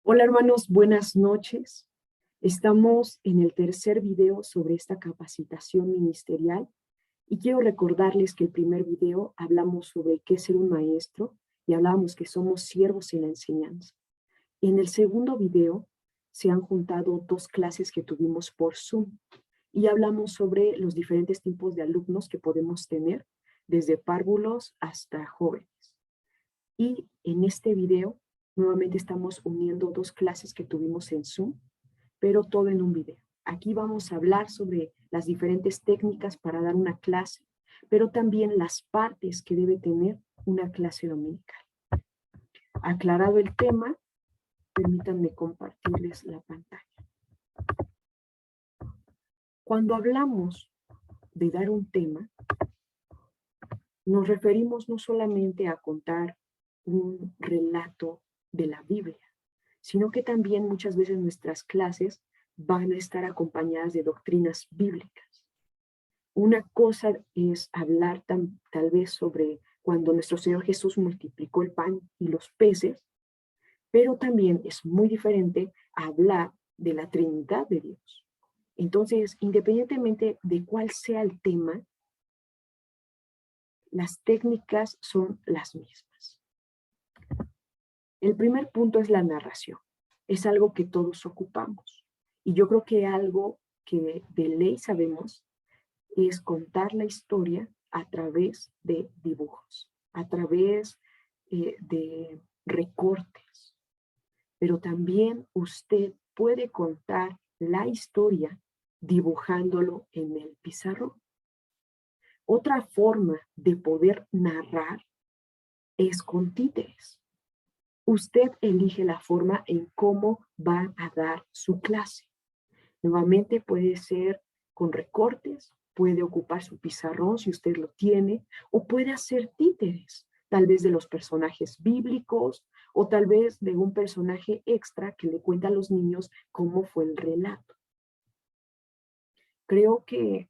Hola hermanos, buenas noches. Estamos en el tercer video sobre esta capacitación ministerial y quiero recordarles que el primer video hablamos sobre qué es ser un maestro y hablábamos que somos siervos en la enseñanza. En el segundo video se han juntado dos clases que tuvimos por Zoom y hablamos sobre los diferentes tipos de alumnos que podemos tener, desde párvulos hasta jóvenes. Y en este video nuevamente estamos uniendo dos clases que tuvimos en Zoom, pero todo en un video. Aquí vamos a hablar sobre las diferentes técnicas para dar una clase, pero también las partes que debe tener una clase dominical. Aclarado el tema, permítanme compartirles la pantalla. Cuando hablamos de dar un tema, nos referimos no solamente a contar un relato de la Biblia, sino que también muchas veces nuestras clases van a estar acompañadas de doctrinas bíblicas. Una cosa es hablar tal vez sobre cuando nuestro Señor Jesús multiplicó el pan y los peces, pero también es muy diferente hablar de la Trinidad de Dios. Entonces, independientemente de cuál sea el tema, las técnicas son las mismas. El primer punto es la narración. Es algo que todos ocupamos. Y yo creo que algo que de ley sabemos es contar la historia a través de dibujos, a través de recortes. Pero también usted puede contar la historia dibujándolo en el pizarrón. Otra forma de poder narrar es con títeres. Usted elige la forma en cómo va a dar su clase. Nuevamente puede ser con recortes, puede ocupar su pizarrón si usted lo tiene, o puede hacer títeres, tal vez de los personajes bíblicos, o tal vez de un personaje extra que le cuenta a los niños cómo fue el relato. Creo que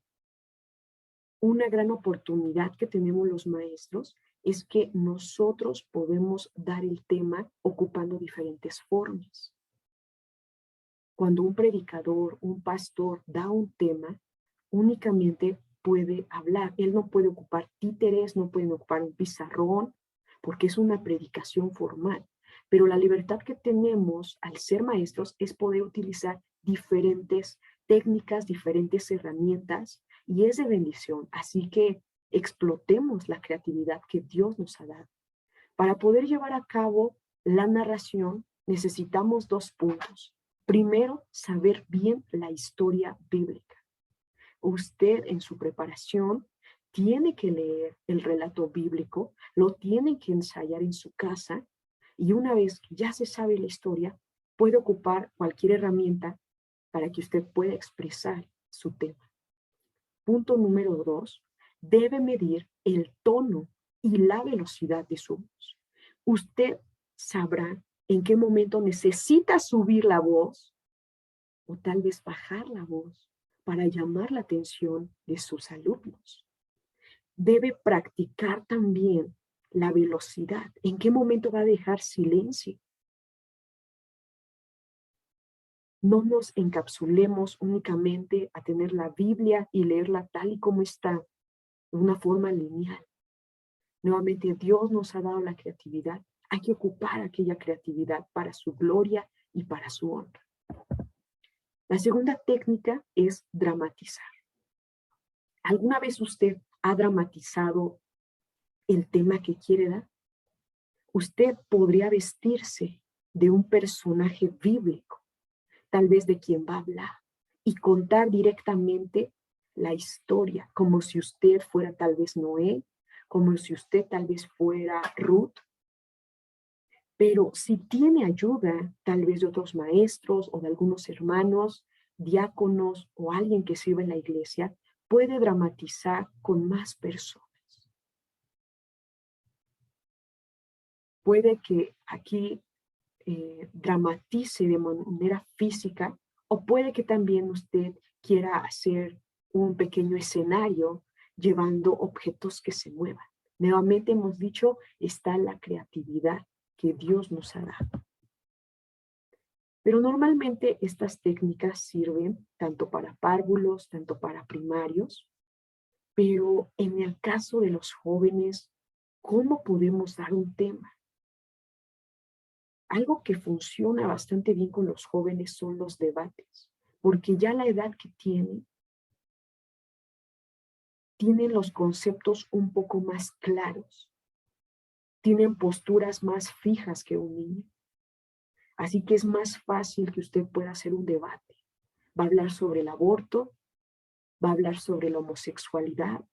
una gran oportunidad que tenemos los maestros es que nosotros podemos dar el tema ocupando diferentes formas. Cuando un predicador, un pastor da un tema, únicamente puede hablar. Él no puede ocupar títeres, no puede ocupar un pizarrón, porque es una predicación formal. Pero la libertad que tenemos al ser maestros es poder utilizar diferentes técnicas, diferentes herramientas, y es de bendición. Así que explotemos la creatividad que Dios nos ha dado. Para poder llevar a cabo la narración, necesitamos dos puntos. Primero, saber bien la historia bíblica. Usted en su preparación tiene que leer el relato bíblico, lo tiene que ensayar en su casa, y una vez que ya se sabe la historia, puede ocupar cualquier herramienta para que usted pueda expresar su tema. Punto número 2, debe medir el tono y la velocidad de su voz. Usted sabrá en qué momento necesita subir la voz o tal vez bajar la voz para llamar la atención de sus alumnos. Debe practicar también la velocidad. ¿En qué momento va a dejar silencio? No nos encapsulemos únicamente a tener la Biblia y leerla tal y como está, de una forma lineal. Nuevamente, Dios nos ha dado la creatividad. Hay que ocupar aquella creatividad para su gloria y para su honra. La segunda técnica es dramatizar. ¿Alguna vez usted ha dramatizado el tema que quiere dar? Usted podría vestirse de un personaje bíblico, tal vez de quien va a hablar, y contar directamente la historia, como si usted fuera tal vez Noé, como si usted tal vez fuera Ruth. Pero si tiene ayuda, tal vez de otros maestros o de algunos hermanos, diáconos o alguien que sirva en la iglesia, puede dramatizar con más personas. Puede que aquí dramatice de manera física, o puede que también usted quiera hacer un pequeño escenario llevando objetos que se muevan. Nuevamente hemos dicho, está la creatividad que Dios nos ha dado. Pero normalmente estas técnicas sirven tanto para párvulos, tanto para primarios, pero en el caso de los jóvenes, ¿cómo podemos dar un tema? Algo que funciona bastante bien con los jóvenes son los debates, porque ya la edad que tienen los conceptos un poco más claros, tienen posturas más fijas que un niño. Así que es más fácil que usted pueda hacer un debate. Va a hablar sobre el aborto, va a hablar sobre la homosexualidad.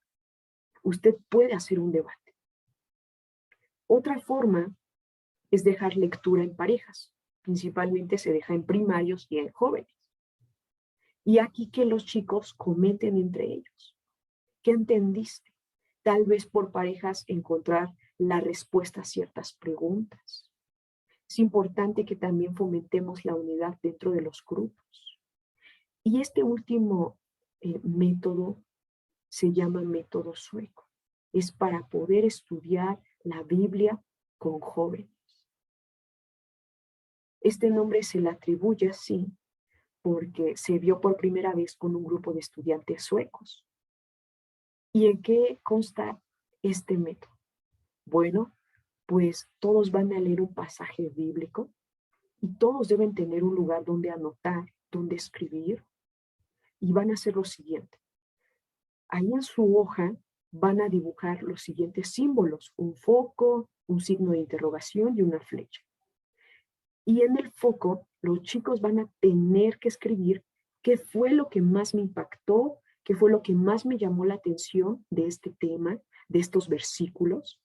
Usted puede hacer un debate. Otra forma es dejar lectura en parejas. Principalmente se deja en primarios y en jóvenes. Y aquí que los chicos comenten entre ellos. ¿Qué entendiste? Tal vez por parejas encontrar la respuesta a ciertas preguntas. Es importante que también fomentemos la unidad dentro de los grupos. Y este último método se llama método sueco. Es para poder estudiar la Biblia con jóvenes. Este nombre se le atribuye así porque se vio por primera vez con un grupo de estudiantes suecos. ¿Y en qué consta este método? Bueno, pues todos van a leer un pasaje bíblico y todos deben tener un lugar donde anotar, donde escribir, y van a hacer lo siguiente. Ahí en su hoja van a dibujar los siguientes símbolos: un foco, un signo de interrogación y una flecha. Y en el foco, los chicos van a tener que escribir qué fue lo que más me impactó, qué fue lo que más me llamó la atención de este tema, de estos versículos.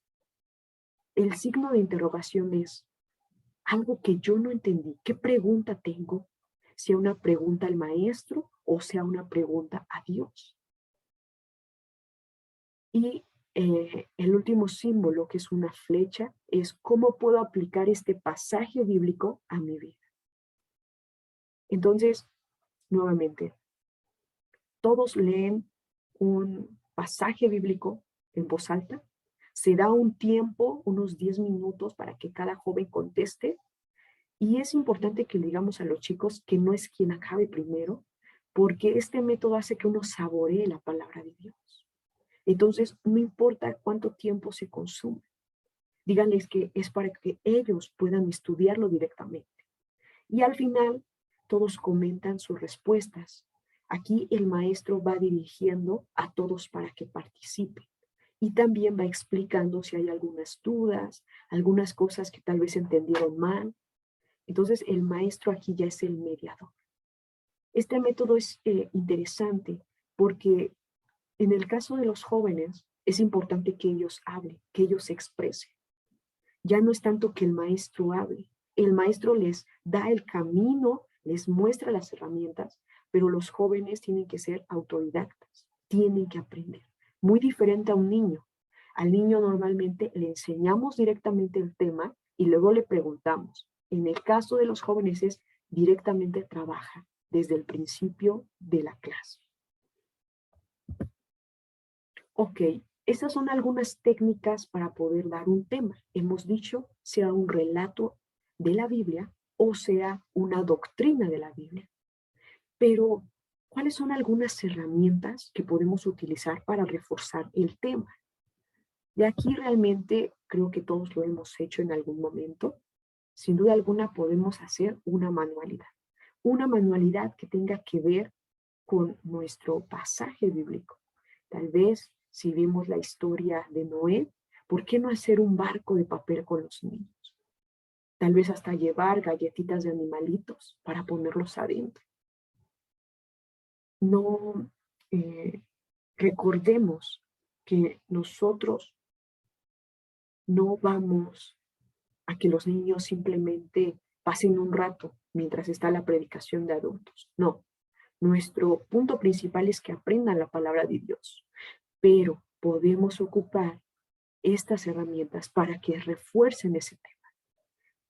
El signo de interrogación es algo que yo no entendí. ¿Qué pregunta tengo? Sea una pregunta al maestro o sea una pregunta a Dios. Y el último símbolo, que es una flecha, es cómo puedo aplicar este pasaje bíblico a mi vida. Entonces, nuevamente, todos leen un pasaje bíblico en voz alta. Se da un tiempo, unos 10 minutos, para que cada joven conteste. Y es importante que le digamos a los chicos que no es quien acabe primero, porque este método hace que uno saboree la palabra de Dios. Entonces, no importa cuánto tiempo se consume, díganles que es para que ellos puedan estudiarlo directamente. Y al final, todos comentan sus respuestas. Aquí el maestro va dirigiendo a todos para que participen. Y también va explicando si hay algunas dudas, algunas cosas que tal vez entendieron mal. Entonces, el maestro aquí ya es el mediador. Este método es interesante porque en el caso de los jóvenes es importante que ellos hablen, que ellos se expresen. Ya no es tanto que el maestro hable, el maestro les da el camino, les muestra las herramientas, pero los jóvenes tienen que ser autodidactas, tienen que aprender. Muy diferente a un niño. Al niño normalmente le enseñamos directamente el tema y luego le preguntamos. En el caso de los jóvenes es directamente trabaja desde el principio de la clase. Ok, esas son algunas técnicas para poder dar un tema. Hemos dicho, sea un relato de la Biblia o sea una doctrina de la Biblia. Pero, ¿cuáles son algunas herramientas que podemos utilizar para reforzar el tema? De aquí realmente creo que todos lo hemos hecho en algún momento. Sin duda alguna podemos hacer una manualidad. Una manualidad que tenga que ver con nuestro pasaje bíblico. Tal vez si vimos la historia de Noé, ¿por qué no hacer un barco de papel con los niños? Tal vez hasta llevar galletitas de animalitos para ponerlos adentro. No recordemos que nosotros no vamos a que los niños simplemente pasen un rato mientras está la predicación de adultos. No, nuestro punto principal es que aprendan la palabra de Dios, pero podemos ocupar estas herramientas para que refuercen ese tema.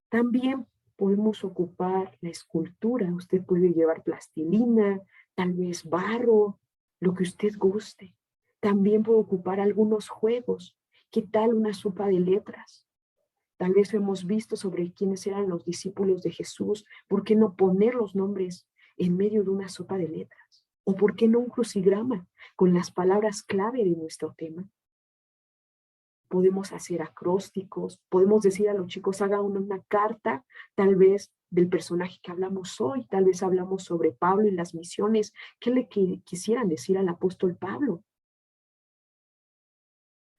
También podemos ocupar la escultura. Usted puede llevar plastilina, tal vez barro, lo que usted guste. También puede ocupar algunos juegos. ¿Qué tal una sopa de letras? Tal vez hemos visto sobre quiénes eran los discípulos de Jesús. ¿Por qué no poner los nombres en medio de una sopa de letras? ¿O por qué no un crucigrama con las palabras clave de nuestro tema? Podemos hacer acrósticos, podemos decir a los chicos, hagan una carta, tal vez del personaje que hablamos hoy, tal vez hablamos sobre Pablo y las misiones. ¿Qué le quisieran decir al apóstol Pablo?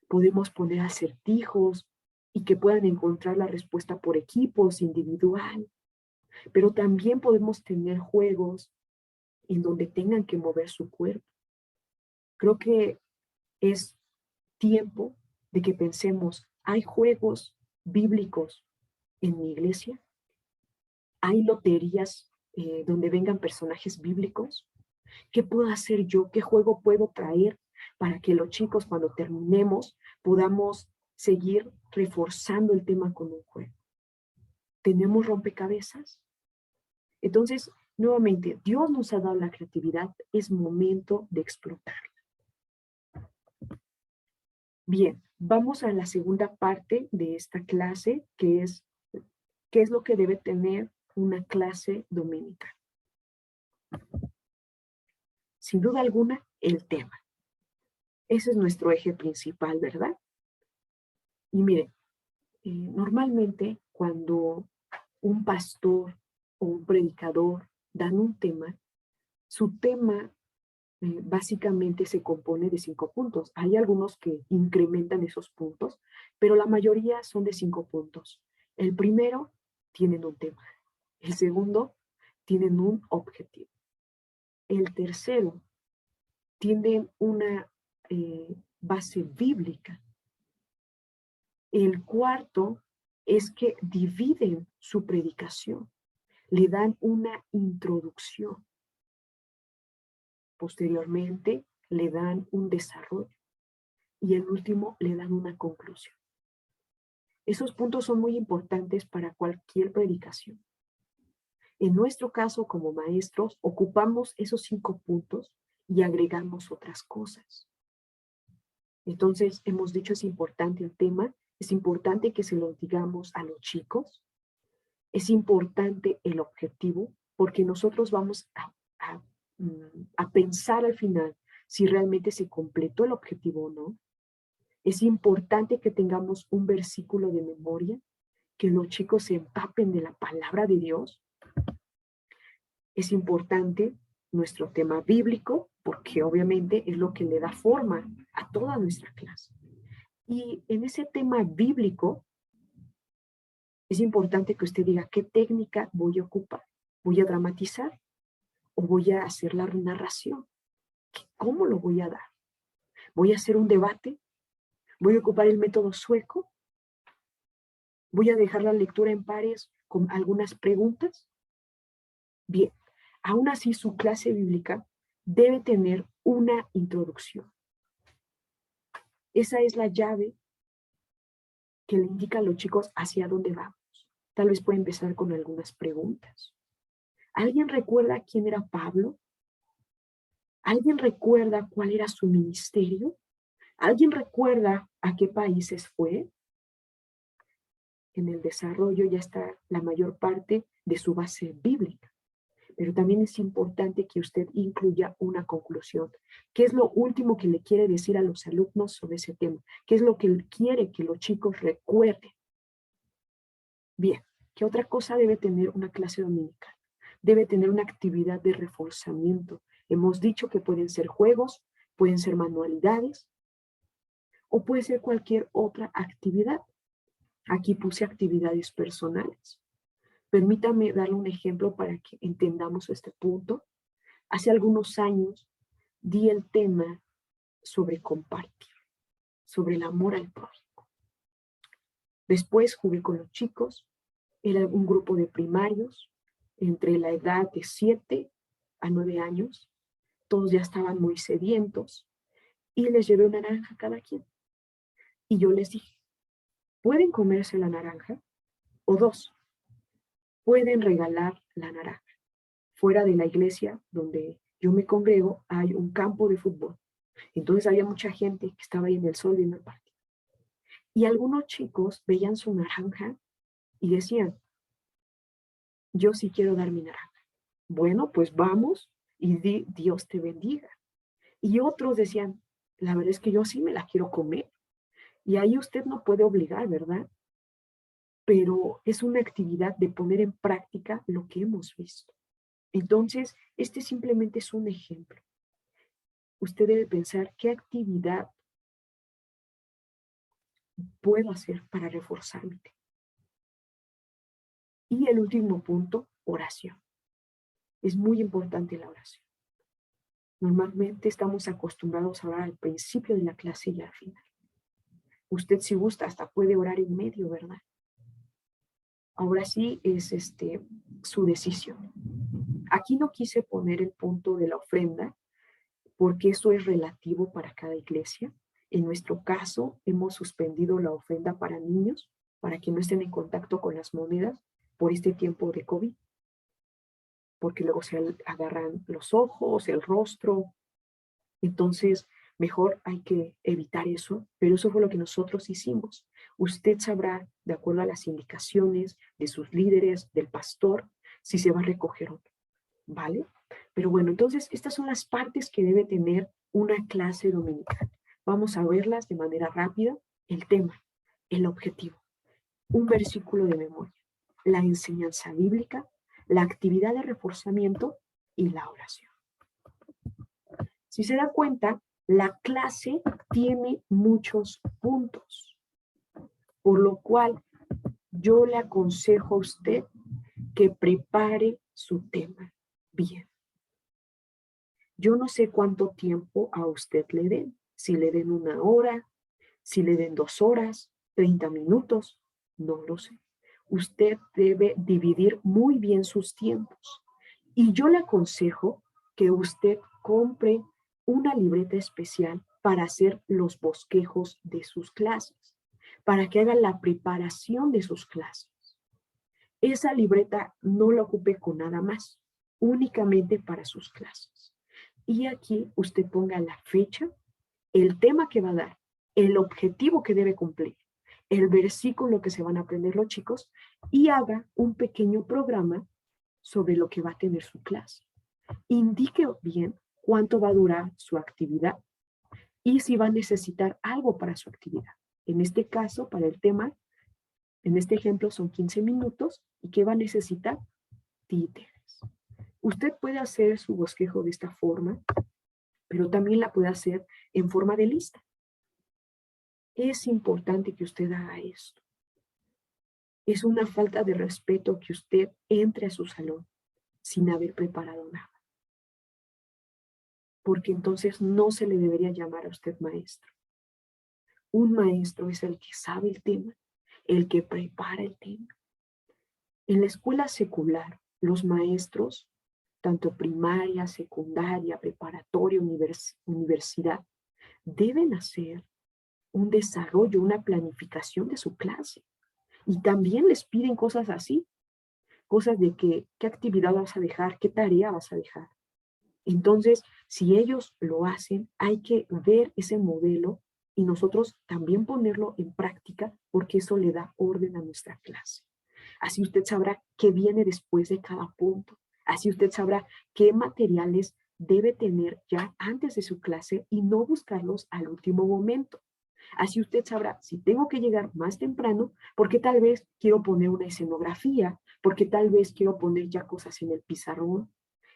Podemos poner acertijos y que puedan encontrar la respuesta por equipos, individual, pero también podemos tener juegos en donde tengan que mover su cuerpo. Creo que es tiempo de que pensemos, ¿hay juegos bíblicos en mi iglesia? ¿Hay loterías donde vengan personajes bíblicos? ¿Qué puedo hacer yo? ¿Qué juego puedo traer para que los chicos cuando terminemos podamos seguir reforzando el tema con un juego? ¿Tenemos rompecabezas? Entonces, nuevamente, Dios nos ha dado la creatividad, es momento de explotarla. Bien, vamos a la segunda parte de esta clase, que es ¿qué es lo que debe tener una clase dominical? Sin duda alguna, el tema. Ese es nuestro eje principal, ¿verdad? Y miren, normalmente cuando un pastor o un predicador dan un tema, su tema básicamente se compone de 5 puntos. Hay algunos que incrementan esos puntos, pero la mayoría son de 5 puntos. El primero, tienen un tema. El segundo, tienen un objetivo. El tercero, tienen una base bíblica. El cuarto es que dividen su predicación, le dan una introducción. Posteriormente, le dan un desarrollo. Y el último, le dan una conclusión. Esos puntos son muy importantes para cualquier predicación. En nuestro caso, como maestros, ocupamos esos 5 puntos y agregamos otras cosas. Entonces, hemos dicho, es importante el tema, es importante que se lo digamos a los chicos, es importante el objetivo, porque nosotros vamos a pensar al final si realmente se completó el objetivo o no. Es importante que tengamos un versículo de memoria, que los chicos se empapen de la palabra de Dios. Es importante nuestro tema bíblico, porque obviamente es lo que le da forma a toda nuestra clase. Y en ese tema bíblico, es importante que usted diga qué técnica voy a ocupar. ¿Voy a dramatizar o voy a hacer la narración? ¿Cómo lo voy a dar? ¿Voy a hacer un debate? ¿Voy a ocupar el método sueco? ¿Voy a dejar la lectura en pares con algunas preguntas? Bien, aún así su clase bíblica debe tener una introducción. Esa es la llave que le indica a los chicos hacia dónde vamos. Tal vez puede empezar con algunas preguntas. ¿Alguien recuerda quién era Pablo? ¿Alguien recuerda cuál era su ministerio? ¿Alguien recuerda a qué países fue? En el desarrollo ya está la mayor parte de su base bíblica. Pero también es importante que usted incluya una conclusión. ¿Qué es lo último que le quiere decir a los alumnos sobre ese tema? ¿Qué es lo que quiere que los chicos recuerden? Bien, ¿qué otra cosa debe tener una clase dominical? Debe tener una actividad de reforzamiento. Hemos dicho que pueden ser juegos, pueden ser manualidades o puede ser cualquier otra actividad. Aquí puse actividades personales. Permítame darle un ejemplo para que entendamos este punto. Hace algunos años di el tema sobre compartir, sobre el amor al prójimo. Después jugué con los chicos, era un grupo de primarios, entre la edad de 7 a 9 años. Todos ya estaban muy sedientos y les llevé una naranja a cada quien. Y yo les dije, ¿pueden comerse la naranja? O 2, pueden regalar la naranja. Fuera de la iglesia donde yo me congrego hay un campo de fútbol. Entonces había mucha gente que estaba ahí en el sol viendo el partido. Y algunos chicos veían su naranja y decían, yo sí quiero dar mi naranja. Bueno, pues vamos y Dios te bendiga. Y otros decían, la verdad es que yo sí me la quiero comer. Y ahí usted no puede obligar, ¿verdad? Pero es una actividad de poner en práctica lo que hemos visto. Entonces, este simplemente es un ejemplo. Usted debe pensar qué actividad puedo hacer para reforzar mi tema. Y el último punto, oración. Es muy importante la oración. Normalmente estamos acostumbrados a orar al principio de la clase y al final. Usted, si gusta, hasta puede orar en medio, ¿verdad? Ahora sí es su decisión. Aquí no quise poner el punto de la ofrenda porque eso es relativo para cada iglesia. En nuestro caso, hemos suspendido la ofrenda para niños para que no estén en contacto con las monedas por este tiempo de COVID, porque luego se agarran los ojos, el rostro. Entonces, mejor hay que evitar eso, pero eso fue lo que nosotros hicimos. Usted sabrá, de acuerdo a las indicaciones de sus líderes, del pastor, si se va a recoger o no, ¿vale? Pero bueno, entonces estas son las partes que debe tener una clase dominical. Vamos a verlas de manera rápida. El tema, el objetivo, un versículo de memoria, la enseñanza bíblica, la actividad de reforzamiento y la oración. Si se da cuenta, la clase tiene muchos puntos, por lo cual yo le aconsejo a usted que prepare su tema bien. Yo no sé cuánto tiempo a usted le den, si le den 1 hora, si le den 2 horas, 30 minutos, no lo sé. Usted debe dividir muy bien sus tiempos. Y yo le aconsejo que usted compre una libreta especial para hacer los bosquejos de sus clases, para que haga la preparación de sus clases. Esa libreta no la ocupe con nada más, únicamente para sus clases. Y aquí usted ponga la fecha, el tema que va a dar, el objetivo que debe cumplir, el versículo que se van a aprender los chicos y haga un pequeño programa sobre lo que va a tener su clase. Indique bien cuánto va a durar su actividad y si va a necesitar algo para su actividad. En este caso, para el tema, en este ejemplo son 15 minutos y ¿qué va a necesitar? Títeres. Usted puede hacer su bosquejo de esta forma, pero también la puede hacer en forma de lista. Es importante que usted haga esto. Es una falta de respeto que usted entre a su salón sin haber preparado nada. Porque entonces no se le debería llamar a usted maestro. Un maestro es el que sabe el tema, el que prepara el tema. En la escuela secular, los maestros, tanto primaria, secundaria, preparatoria, universidad, deben hacer un desarrollo, una planificación de su clase. Y también les piden cosas así, cosas de qué actividad vas a dejar, qué tarea vas a dejar. Entonces, si ellos lo hacen, hay que ver ese modelo y nosotros también ponerlo en práctica porque eso le da orden a nuestra clase. Así usted sabrá qué viene después de cada punto. Así usted sabrá qué materiales debe tener ya antes de su clase y no buscarlos al último momento. Así usted sabrá si tengo que llegar más temprano, porque tal vez quiero poner una escenografía, porque tal vez quiero poner ya cosas en el pizarrón.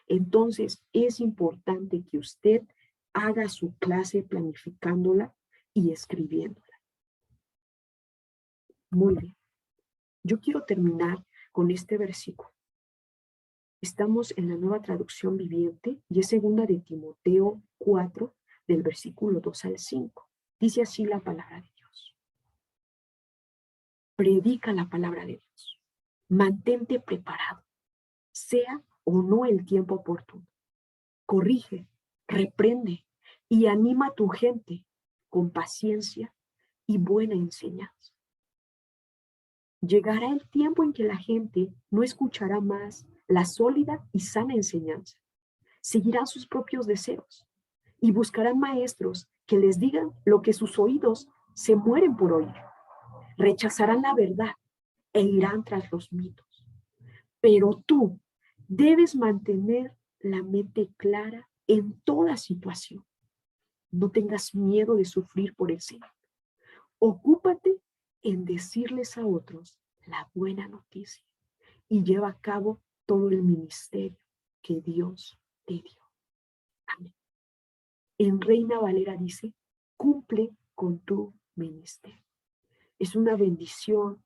Entonces, es importante que usted haga su clase planificándola y escribiéndola. Muy bien. Yo quiero terminar con este versículo. Estamos en la Nueva Traducción Viviente y es 2 de Timoteo 4, del versículo 2 al 5. Dice así la palabra de Dios. Predica la palabra de Dios. Mantente preparado, sea o no el tiempo oportuno. Corrige, reprende y anima a tu gente con paciencia y buena enseñanza. Llegará el tiempo en que la gente no escuchará más la sólida y sana enseñanza. Seguirán sus propios deseos y buscarán maestros que les digan lo que sus oídos se mueren por oír. rechazarán la verdad e irán tras los mitos. Pero tú debes mantener la mente clara en toda situación. No tengas miedo de sufrir por el Señor. Ocúpate en decirles a otros la buena noticia y lleva a cabo todo el ministerio que Dios te dio. Amén. En Reina Valera dice, cumple con tu ministerio. Es una bendición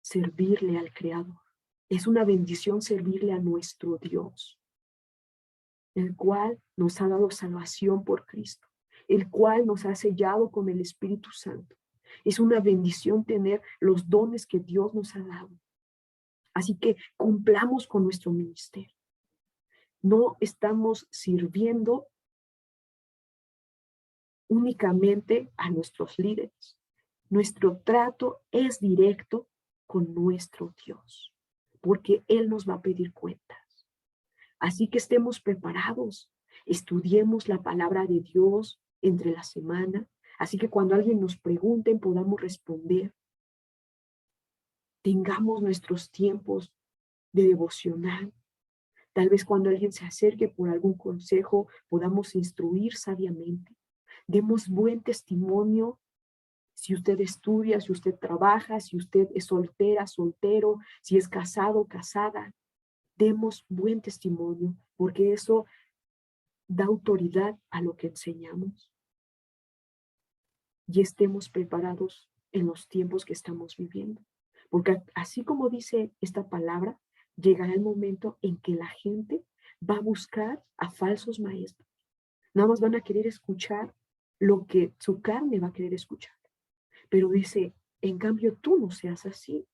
servirle al Creador. Es una bendición servirle a nuestro Dios, el cual nos ha dado salvación por Cristo, el cual nos ha sellado con el Espíritu Santo. Es una bendición tener los dones que Dios nos ha dado. Así que cumplamos con nuestro ministerio. No estamos sirviendo únicamente a nuestros líderes. Nuestro trato es directo con nuestro Dios, porque Él nos va a pedir cuentas. Así que estemos preparados, estudiemos la palabra de Dios entre la semana, así que cuando alguien nos pregunte podamos responder. Tengamos nuestros tiempos de devocional. Tal vez cuando alguien se acerque por algún consejo podamos instruir sabiamente. Demos buen testimonio. Si usted estudia, si usted trabaja, si usted es soltera, soltero, si es casado, casada, demos buen testimonio, porque eso da autoridad a lo que enseñamos. Y estemos preparados en los tiempos que estamos viviendo. Porque así como dice esta palabra, llegará el momento en que la gente va a buscar a falsos maestros. Nada más van a querer escuchar lo que su carne va a querer escuchar. Pero dice, en cambio tú no seas así.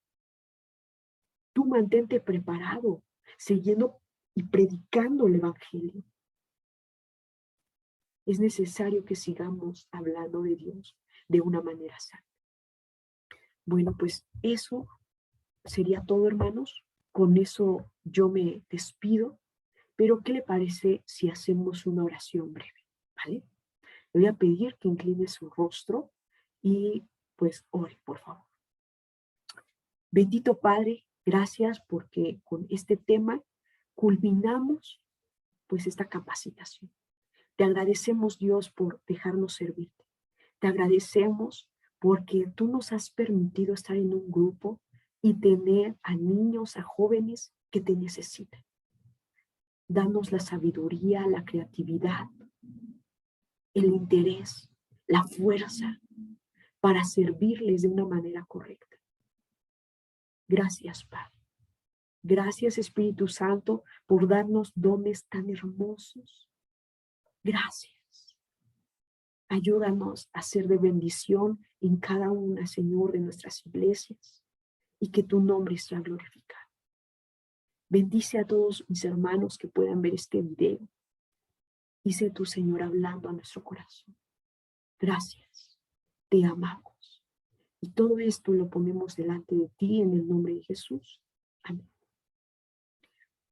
Tú mantente preparado, siguiendo y predicando el evangelio. Es necesario que sigamos hablando de Dios de una manera sana. Bueno, pues eso sería todo, hermanos. Con eso yo me despido. Pero ¿qué le parece si hacemos una oración breve? ¿Vale? Le voy a pedir que incline su rostro y pues ore, por favor. Bendito Padre, gracias porque con este tema culminamos pues esta capacitación. Te agradecemos, Dios, por dejarnos servirte. Te agradecemos porque tú nos has permitido estar en un grupo y tener a niños, a jóvenes que te necesitan. Danos la sabiduría, la creatividad, el interés, la fuerza para servirles de una manera correcta. Gracias, Padre. Gracias, Espíritu Santo, por darnos dones tan hermosos. Gracias. Ayúdanos a ser de bendición en cada una, Señor, de nuestras iglesias y que tu nombre sea glorificado. Bendice a todos mis hermanos que puedan ver este video y sé tu, Señor, hablando a nuestro corazón. Gracias. Te amamos. Y todo esto lo ponemos delante de ti en el nombre de Jesús. Amén.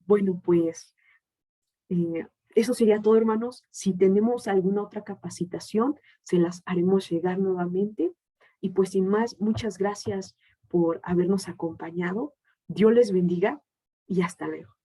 Bueno, pues eso sería todo, hermanos. Si tenemos alguna otra capacitación, se las haremos llegar nuevamente. Y pues sin más, muchas gracias por habernos acompañado. Dios les bendiga y hasta luego.